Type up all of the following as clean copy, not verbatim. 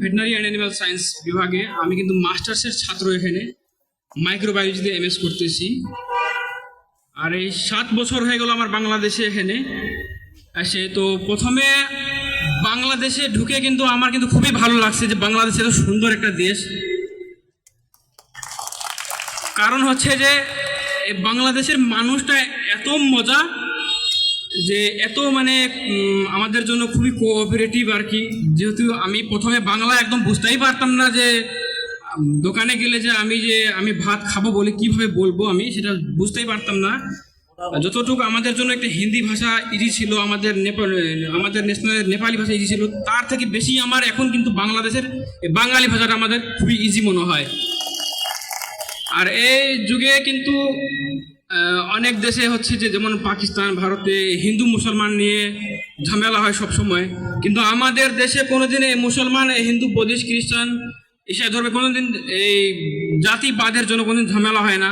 Veterinary and animal science বিভাগে আমি কিন্তু মাস্টার্সের ছাত্র। এখানে মাইক্রোবায়োলজিতে এমএস করতেছি। আর এই 7 বছর হয়ে গেল আমার বাংলাদেশে এখানে এসে। তো প্রথমে বাংলাদেশে ঢুকে কিন্তু আমার কিন্তু খুবই ভালো লাগছে যে বাংলাদেশ এত সুন্দর একটা দেশ। কারণ হচ্ছে যে এই বাংলাদেশের মানুষটা এত মজা, যে এত মানে আমাদের জন্য খুবই কোঅপারেটিভ আর কি। যেহেতু আমি প্রথমে বাংলা একদম বুঝতেই পারতাম না, যে দোকানে গেলে যে আমি ভাত খাবো বলে কিভাবে বলবো, আমি সেটা বুঝতেই পারতাম না। যতটুকু আমাদের জন্য একটা হিন্দি ভাষা ইজি ছিল, আমাদের ন্যাশনাল নেপালি ভাষা ইজি ছিল, তার থেকে বেশি আমার এখন কিন্তু বাংলাদেশের বাঙালি ভাষাটা আমাদের খুবই ইজি মনে হয়। আর এই যুগে কিন্তু অনেক দেশে হচ্ছে যে, যেমন পাকিস্তান, ভারতে হিন্দু মুসলমান নিয়ে ঝামেলা হয় সব সময়, কিন্তু আমাদের দেশে কোনোদিন এই মুসলমান, হিন্দু, বৌদ্ধিস্ট, খ্রিস্টান, এসব ধর্মে কোনোদিন এই জাতিবাদের জন্য কোনোদিন ঝামেলা হয় না।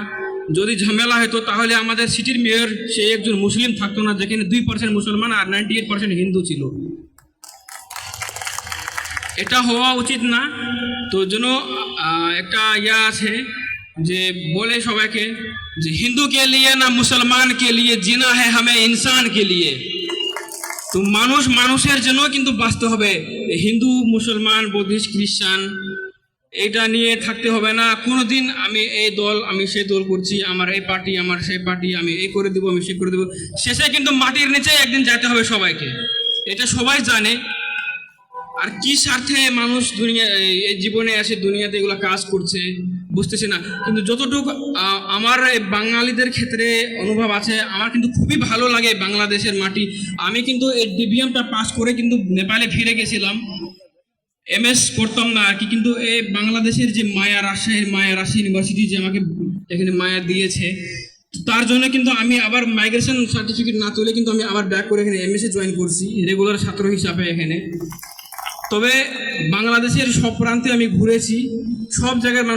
যদি ঝামেলা হতো তাহলে আমাদের সিটির মেয়র সে একজন মুসলিম থাকতো না, যেখানে 2% মুসলমান আর 98% হিন্দু ছিল। এটা হওয়া উচিত না। তো জন্য একটা ইয়া আছে যে বলে সবাইকে যে হিন্দু কে লিয়ে না মুসলমান কে লিয়ে জিনা হ্যায় হামে ইনসান কে লিয়ে। তো মানুষের জন্য কিন্তু বাঁচতে হবে। হিন্দু, মুসলমান, বৌদ্ধিস্ট, খ্রিস্টান এটা নিয়ে থাকতে হবে না কোনোদিন। আমি এই দল, আমি সেই দল করছি, আমার এই পার্টি, আমার সেই পার্টি, আমি এই করে দেবো, আমি সে করে দেবো। শেষে কিন্তু মাটির নিচে একদিন যেতে হবে সবাইকে, এটা সবাই জানে। আর কি স্বার্থে মানুষ এই জীবনে আসে, দুনিয়াতে এগুলো কাজ করছে বুঝতেছে না। কিন্তু যতটুকু আমার বাঙালিদের ক্ষেত্রে অনুভব আছে, আমার কিন্তু খুবই ভালো লাগে বাংলাদেশের মাটি। আমি কিন্তু এই ডিভিএমটা পাস করে কিন্তু নেপালে ফিরে গেছিলাম, এমএস করতাম না আর কি। কিন্তু এই বাংলাদেশের যে মায়া, রাজশাহী ইউনিভার্সিটি যে আমাকে এখানে মায়া দিয়েছে, তার জন্য কিন্তু আমি আবার মাইগ্রেশন সার্টিফিকেট না তুলে কিন্তু আমি আবার ব্যাক করে এখানে এমএসএ জয়েন করছি রেগুলার ছাত্র হিসাবে এখানে। তবে বাংলাদেশের সব প্রান্তে আমি ঘুরেছি, সব জায়গার মানুষ